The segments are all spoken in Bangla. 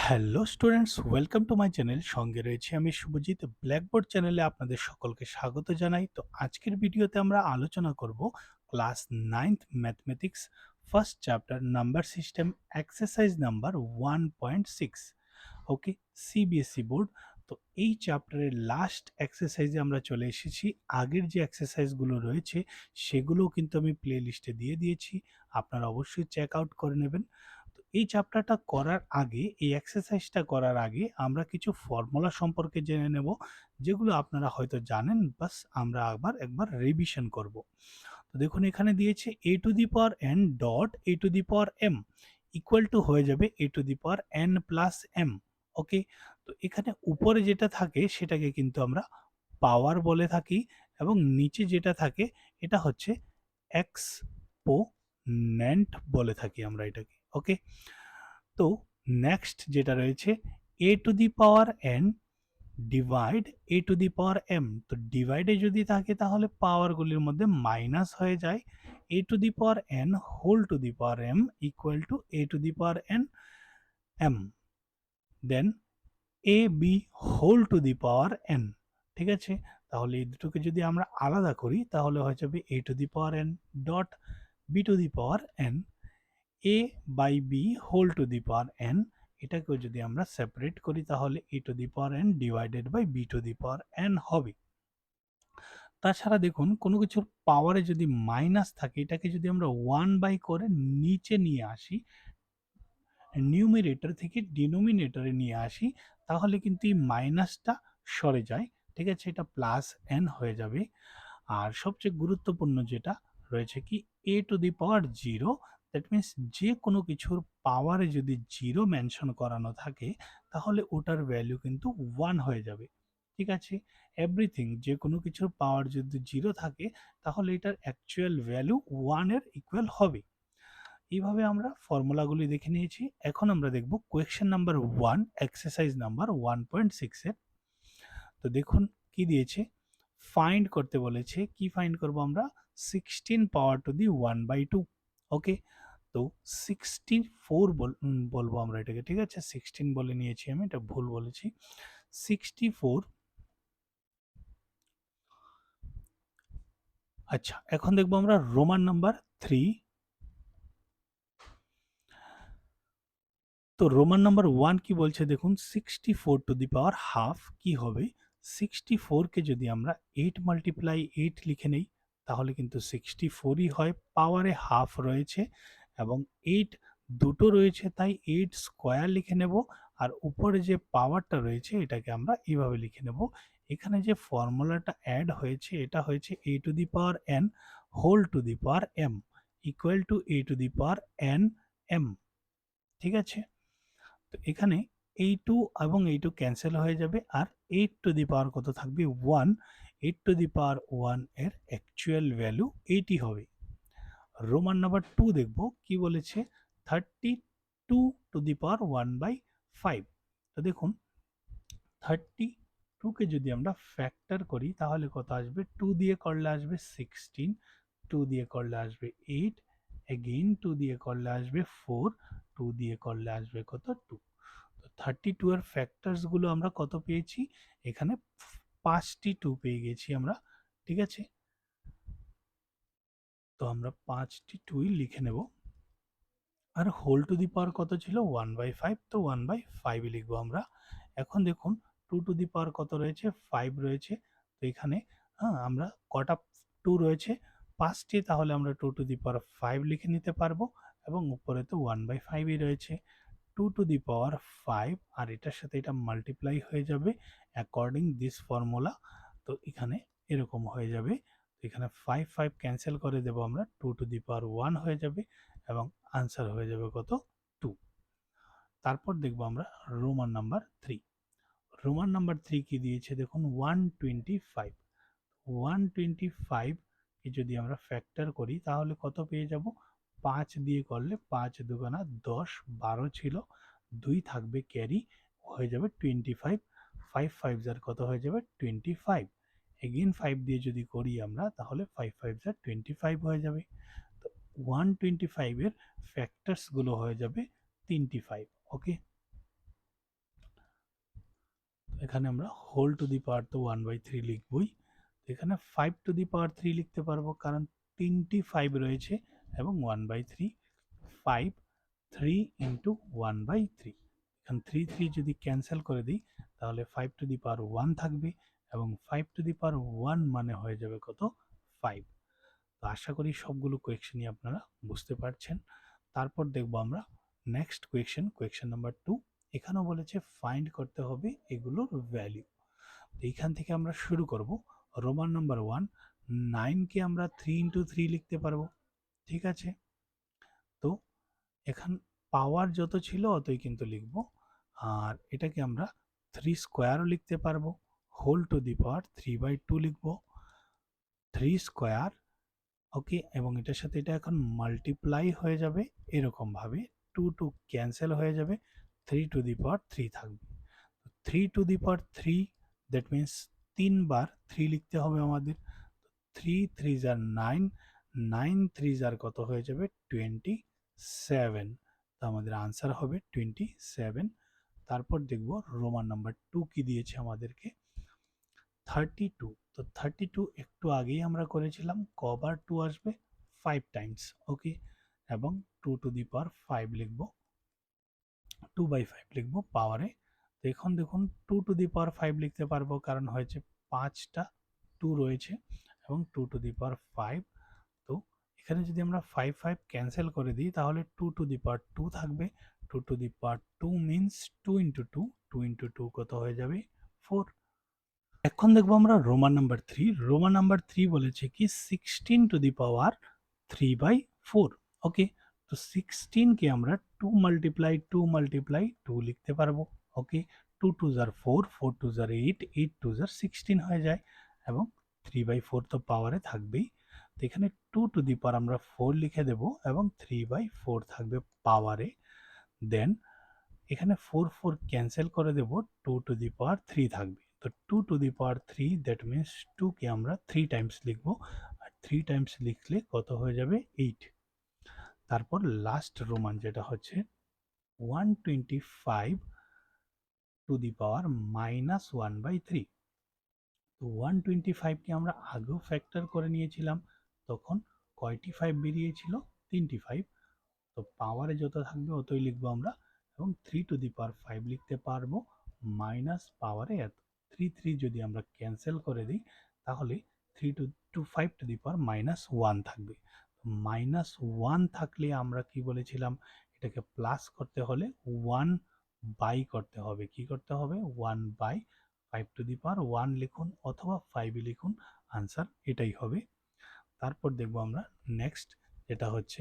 Hello students, welcome to my channel. সঙ্গে রয়েছে আমি শুভজিৎ। ব্ল্যাকবোর্ড চ্যানেলে আপনাদের সকলকে স্বাগত জানাই। তো আজকের ভিডিওতে আমরা আলোচনা করব class 9th mathematics first chapter number system exercise number 1.6। ওকে, সিবিএসই বোর্ড। তো এই চ্যাপ্টারের লাস্ট এক্সারসাইজে আমরা চলে এসেছি। আগের যে এক্সারসাইজগুলো রয়েছে সেগুলোও কিন্তু আমি প্লে লিস্টে দিয়ে দিয়েছি, আপনারা অবশ্যই চেক আউট করে নেবেন। তো এই চ্যাপ্টারটা করার আগে, এই এক্সারসাইজটা করার আগে আমরা কিছু ফর্মুলা সম্পর্কে জেনে নেব, যেগুলো আপনারা হয়তো জানেন, বাস আমরা আবার একবার রিভিশন করব। তো দেখুন, এখানে দিয়েছে a to the power n dot a to the power m equal two হয়ে যাবে a to the power n plus m। ওকে, তো এখানে উপরে যেটা থাকে সেটাকে কিন্তু আমরা পাওয়ার বলে থাকি, এবং নিচে যেটা থাকে এটা হচ্ছে এক্সপোনেন্ট বলে থাকি আমরা এটাকে। ওকে, তো নেক্সট যেটা রয়েছে a to the power n divide a to the power m। তো ডিভাইডে যদি থাকে তাহলে পাওয়ারগুলির মধ্যে মাইনাস হয়ে যায়। a to the power n whole to the power m equal to a to the power n m, then A B whole to the power n। ঠিক আছে, তাহলে এই দুটোকে যদি আমরা আলাদা করি তাহলে হয়ে যাবে a to the power n dot b to the power n a by B whole to the power n। এটাকেও যদি আমরা সেপারেট করি তাহলে a to the power n divided by b to the power n হবে। তাছাড়া দেখুন, কোনো কিছুর পাওয়ারে যদি মাইনাস থাকে এটাকে যদি আমরা 1 বাই করে নিচে নিয়ে আসি, নিউমিরেটর থেকে ডিনোমিনেটরে নিয়ে আসি, তাহলে কিন্তু এই মাইনাসটা সরে যায়। ঠিক আছে, এটা প্লাস n হয়ে যাবে। আর সবচেয়ে গুরুত্বপূর্ণ যেটা রয়েছে কি, a to the power zero, that means যে কোনো কিছুর পাওয়ারে যদি জিরো মেনশন করানো থাকে তাহলে ওটার ভ্যালু কিন্তু 1 হয়ে যাবে। ঠিক আছে, এভরিথিং, যে কোনো কিছুর পাওয়ার যদি জিরো থাকে তাহলে এটার অ্যাকচুয়াল ভ্যালু 1 এর ইকুয়াল হবে। এইভাবে আমরা ফর্মুলাগুলি দেখে নিয়েছি। এখন আমরা দেখব কোয়েশ্চেন নাম্বার 1, এক্সারসাইজ নাম্বার 1.6 এর। তো দেখুন কি দিয়েছে, ফাইন্ড করতে বলেছে। কি ফাইন্ড করব আমরা? 16 পাওয়ার টু দি 1/2। ওকে, তো 64 বলবো আমরা এটাকে। ঠিক আছে, 16 বলে নিয়েছি আমি, এটা ভুল বলেছি। 64। আচ্ছা, এখন দেখবো আমরা রোমান নাম্বার 3। তো রোমান নাম্বার 1 কি বলছে দেখুন, 64 টু দি পাওয়ার হাফ কি হবে? 64 কে যদি আমরা 8 মাল্টিপ্লাই 8 লিখে নেই তাহলে কিন্তু 64ই হয়। পাওয়ারে হাফ রয়েছে এবং 8 দুটো রয়েছে, তাই 8 স্কোয়ার লিখে নেব। আর উপরে যে পাওয়ারটা রয়েছে এটাকে আমরা এইভাবে লিখে নেব। এখানে যে ফর্মুলাটা অ্যাড হয়েছে এটা হয়েছে a to the power n whole to the power m equal to a to the power n m। ঠিক আছে, তো এখানে এই টু এবং এই টু ক্যান্সেল হয়ে যাবে, আর 8 টু দি পাওয়ার কত থাকবে? 1। 8 টু দি পাওয়ার 1 এর অ্যাকচুয়াল ভ্যালু 80 হবে। রোমান নাম্বার 2 দেখব কি বলেছে, 32 টু দি পাওয়ার 1/5। তো দেখুন, 32 কে যদি আমরা ফ্যাক্টর করি তাহলে কত আসবে? 2 দিয়ে করলে আসবে 16, 2 দিয়ে করলে আসবে 8, এগেইন 2 দিয়ে করলে আসবে 4, 2 দিয়ে করলে আসবে কত? 2। তো 32 এর ফ্যাক্টরস গুলো আমরা কত পেয়েছি? এখানে 5টি 2 পেয়ে গেছি আমরা। ঠিক আছে, তো আমরা 5টি 2ই লিখে নেব। আর হোল টু দি পাওয়ার কত ছিল? 1/5, তো 1/5 লিখবো আমরা। এখন দেখুন, 2 টু দি পাওয়ার কত রয়েছে? 5 রয়েছে। তো এখানে আমরা কটা 2 রয়েছে? 5টি, তাহলে আমরা 2 টু দি পাওয়ার 5 লিখে নিতে পারবো, এবং উপরে তো 1/5ই রয়েছে। 2 টু দি পাওয়ার 5 আর এটার সাথে এটা মাল্টিপ্লাই হয়ে যাবে অ্যাকর্ডিং দিস ফর্মুলা। তো এখানে এরকম হয়ে যাবে। এখানে 5 5 ক্যান্সেল করে দেব আমরা, 2 টু দি পাওয়ার 1 হয়ে যাবে এবং আনসার হয়ে যাবে কত? 2। তারপর দেখব আমরা রোমান নাম্বার 3। রোমান নাম্বার 3 কি দিয়েছে দেখুন, 125। 125 কে যদি আমরা ফ্যাক্টর করি তাহলে কত পেয়ে যাব? 5 দিয়ে করলে 5 দুগুণা 10, 12 ছিল, 2 থাকবে ক্যারি, হয়ে যাবে 25। 5 5 যার কত হয়ে যাবে? 25। এগেইন 5 দিয়ে যদি করি আমরা তাহলে 5 5 যার 25 হয়ে যাবে। তো 125 এর ফ্যাক্টরস গুলো হয়ে যাবে 25। ওকে, এখানে আমরা হোল টু দি পাওয়ার তো 1/3 লিখবই। এখানে 5 টু দি পাওয়ার 3 লিখতে পারবো, কারণ 3টি 5 রয়েছে এবং 1/3 5 3 ইন্টু 1/3। এখন 3 3 যদি ক্যান্সেল করে দিই তাহলে 5 টু দি পাওয়ার 1 থাকবে এবং 5 টু দি পাওয়ার 1 মানে হয়ে যাবে কত? 5। তো আশা করি সবগুলো কোয়েকশনই আপনারা বুঝতে পারছেন। তারপর দেখব আমরা নেক্সট কোয়েকশন নাম্বার 2। এখানেও বলেছে ফাইন্ড করতে হবে এগুলোর ভ্যালু। তো এইখান থেকে আমরা শুরু করব। রোমান নাম্বার 1, 9 কে আমরা 3 ইন্টু 3 লিখতে পারবো, ঠিক আছে। তো এখন পাওয়ার যত ছিল অতই কিন্তু লিখব। আর এটাকে আমরা 3 স্কোয়ারও লিখতে পারবো, হোল টু দি পাওয়ার 3/2 লিখব, 3 স্কোয়ার, ওকে। এবং এটার সাথে এটা এখন মাল্টিপ্লাই হয়ে যাবে এরকম ভাবে, 2 2 ক্যান্সেল হয়ে যাবে, 3 টু দি পাওয়ার 3 থাকবে। 3 two the power 3, that means 3 বার 3 লিখতে হবে আমাদের। 3 3 আর 9, 9 3 আর কত হয়ে যাবে? 27। তো আমাদের আনসার হবে 27। তারপর দেখব রোমান নাম্বার 2 কি দিয়েছে আমাদেরকে, 32। তো 32 একটু আগেই আমরা করেছিলাম, কবার 2 আসবে? 5 টাইমস, ওকে। এবং 2 টু দি পাওয়ার 5 লিখব, 2/5 লিখব পাওয়ারে। তো এখন দেখুন 2 টু দি পাওয়ার 5 লিখতে পারবো, কারণ হয়েছে 5টা 2 রয়েছে এবং 2 টু দি পাওয়ার 5। তো এখানে যদি আমরা 5 5 ক্যান্সেল করে দিই তাহলে 2 টু দি পাওয়ার 2 থাকবে। 2 two the power 2 means 2 into 2, 2 into 2 কত হয়ে যাবে? 4। এখন দেখবো আমরা রোমান নাম্বার 3। রোমান নাম্বার 3 বলেছে কি 16 টু দি পাওয়ার 3/4, ওকে। তো 16 কে আমরা 2 মাল্টিপ্লাই 2 মাল্টিপ্লাই 2 লিখতে পারবো, ওকে। 2 2 জার 4, 4 2 জার 8, 8 2 জার 16 হয়ে যায় এবং 3/4 তো পাওয়ারে থাকবেই। তো এখানে 2 টু দি পাওয়ার আমরা 4 লিখে দেব এবং 3/4 থাকবে পাওয়ারে। দেন এখানে 4 4 ক্যান্সেল করে দেব, 2 টু দি পাওয়ার 3 থাকবে। তো 2 two the power 3, that means 2 কে আমরা 3 টাইমস লিখব, আর 3 টাইমস লিখলে কত হয়ে যাবে? 8। তারপর লাস্ট রোমান যেটা হচ্ছে 125 টু দি পাওয়ার -1/3। তো 125 কে আমরা আগেও ফ্যাক্টর করে নিয়েছিলাম, তখন কয়টি 5 বেরিয়েছিল? 3টি 5। তো পাওয়ারে যত থাকবে অতই লিখবো আমরা এবং 3 টু দি পাওয়ার 5 লিখতে পারবো মাইনাস পাওয়ারে এত। 3 3 যদি আমরা ক্যান্সেল করে দিই তাহলে 3 টু 5 টু দি পাওয়ার -1 থাকবে। -1 থাকলে আমরা কি বলেছিলাম, এটাকে প্লাস করতে হলে 1 বাই করতে হবে। কি করতে হবে? 1 বাই 5 টু দি পাওয়ার 1 লিখুন অথবা 5 লিখুন, আনসার এটাই হবে। তারপর দেখবো আমরা নেক্সট, যেটা হচ্ছে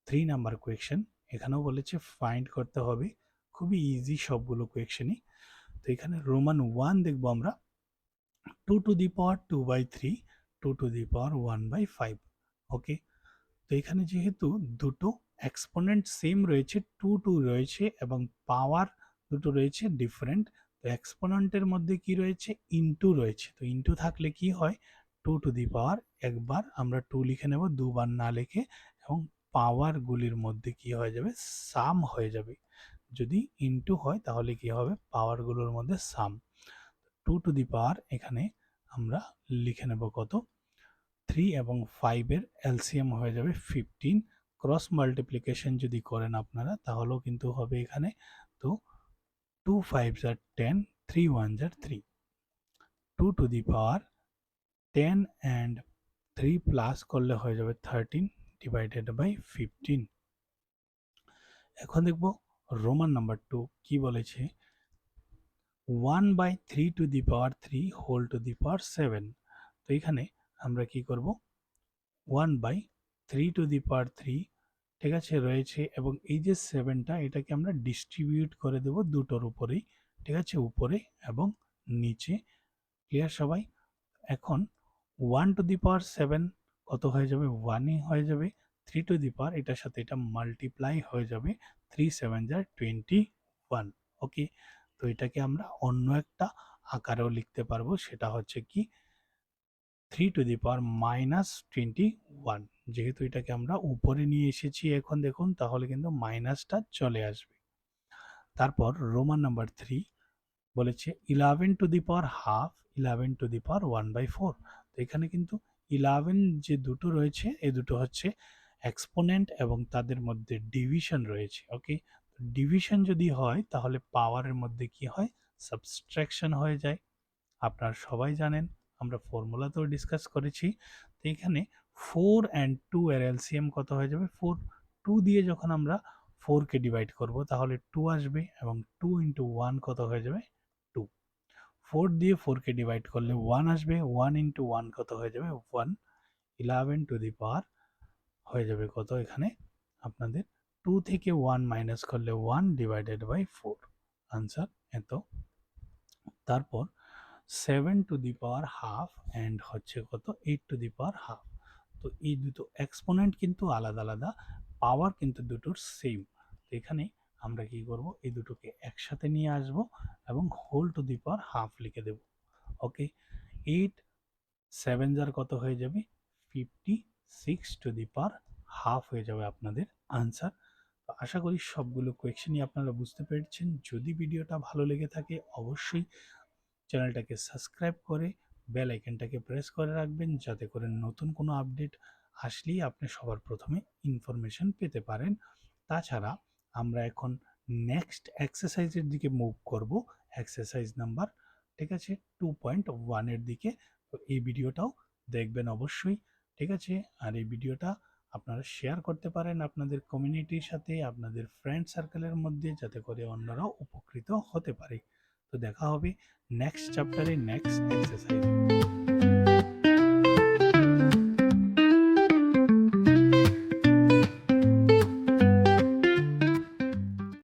3 নাম্বার কোয়েকশন। এখানেও বলেছে ফাইন্ড করতে হবে, খুবই ইজি সবগুলো কোয়েকশনই। তো এখানে রোমান 1 দেখবো আমরা 2 two the power 2/3, 2 two the পাওয়ার 1/5, ওকে। তো এখানে যেহেতু দুটো এক্সপোনেন্ট সেম রয়েছে, 2 2 রয়েছে এবং পাওয়ার দুটো রয়েছে ডিফারেন্ট, তো এক্সপোনেন্টের মধ্যে কি রয়েছে? ইনটু রয়েছে। তো ইনটু থাকলে কি হয়? 2 টু দি পাওয়ার একবার আমরা 2 লিখে নেব, দুবার না লিখে, এবং পাওয়ার গুলির মধ্যে কি হয়ে যাবে? সাম হয়ে যাবে। যদি ইনটু হয় তাহলে কি হবে? পাওয়ার গুলোর মধ্যে সাম। 2 টু দি পাওয়ার এখানে আমরা লিখে নেব কত? 3 এবং 5 এর এলসিএম হয়ে যাবে 15। ক্রস মাল্টিপ্লিকেশন যদি করেন আপনারা তাহলেও কিন্তু হবে এখানে। তো 2 5 আর 10, 3 1 আর 3, 2 two the power 10 and 3 plus করলে হয়ে যাবে 13 ডিভাইডেড বাই 15। এখন দেখব রোমান নাম্বার 2 কি বলেছে, 1/3 to the power 3 whole to the power 7। তো এখানে আমরা কি করব? 1/3 টু দি পাওয়ার 3, ঠিক আছে, রয়েছে এবং এই যে 7টা এটাকে আমরা ডিস্ট্রিবিউট করে দেব দুটোর উপরেই, ঠিক আছে, উপরে এবং নিচে। ক্লিয়ার সবাই? এখন 1 টু দি পাওয়ার 7 কত হয়ে যাবে? 1ই হয়ে যাবে। 3 টু দি পাওয়ার এটার সাথে এটা মাল্টিপ্লাই হয়ে যাবে, 3 7 যার 21, ওকে। তো এটাকে আমরা অন্য একটা আকারেও লিখতে পারবো, সেটা হচ্ছে কি 3 টু দি পাওয়ার -21। যেহেতু এটাকে আমরা উপরে নিয়ে এসেছি এখন দেখুন, তাহলে কিন্তু মাইনাসটা চলে আসবে। তারপর রোমান নাম্বার 3, বলেছে 11 to the power half, 11 to the power 1/4। তো এখানে কিন্তু 11 যে দুটো রয়েছে এই দুটো হচ্ছে এক্সপোনেন্ট এবং তাদের মধ্যে ডিভিশন রয়েছে। ওকে, ডিভিশন যদি হয় তাহলে পাওয়ারের মধ্যে কি হয়, সাবট্রাকশন হয়ে যায়। আপনারা সবাই জানেন, আমরা ফর্মুলাতেও ডিসকাস করেছি। তো এখানে 4 অ্যান্ড 2 এর এলসিএম কত হয়ে যাবে, 4, 2 দিয়ে যখন আমরা 4 কে ডিভাইড করব তাহলে 2 আসবে এবং 2 ইন্টু 1 কত হয়ে যাবে, 2। 4 দিয়ে 4 কে ডিভাইড করলে 1 আসবে, 1 ইন্টু 1 কত হয়ে যাবে, 1। 11 টু দি পাওয়ার হয়ে যাবে কত এখানে আপনাদের, 2 থেকে 1 মাইনাস করলে 1 ডিভাইডেড বাই 4, আনসার এত। তারপর 7 two the power half and হচ্ছে কত, 8 টু দি পাওয়ার হাফ। তো এই দুটো এক্সপোনেন্ট কিন্তু আলাদা আলাদা, পাওয়ার কিন্তু দুটোর সেম। তো এখানে আমরা কি করব, এই দুটোকে একসাথে নিয়ে আসব এবং whole to the power half লিখে দেব। ওকে, 8 7 যার কত হয়ে যাবে, 56 টু দি পাওয়ার হাফ হয়ে যাবে আপনাদের আনসার। তো আশা করি সবগুলো কোয়েশ্চেনই আপনারা বুঝতে পেরেছেন। যদি ভিডিওটা ভালো লেগে থাকে অবশ্যই চ্যানেলটাকে সাবস্ক্রাইব করে বেল আইকনটাকে প্রেস করে রাখবেন, যাতে করে নতুন কোনো আপডেট আসলেই আপনি সবার প্রথমে ইনফরমেশন পেতে পারেন। তাছাড়া আমরা এখন নেক্সট এক্সারসাইজের দিকে মুভ করব, এক্সারসাইজ নাম্বার, ঠিক আছে, 2.1 এর দিকে। তো এই ভিডিওটাও দেখবেন অবশ্যই, ঠিক আছে। আর এই ভিডিওটা আপনারা শেয়ার করতে পারেন আপনাদের কমিউনিটির সাথে, আপনাদের ফ্রেন্ড সার্কেলের মধ্যে, যাতে করে অন্যরাও উপকৃত হতে পারে। তো দেখা হবে নেক্সট চ্যাপ্টারে নেক্সট এক্সারসাইজ।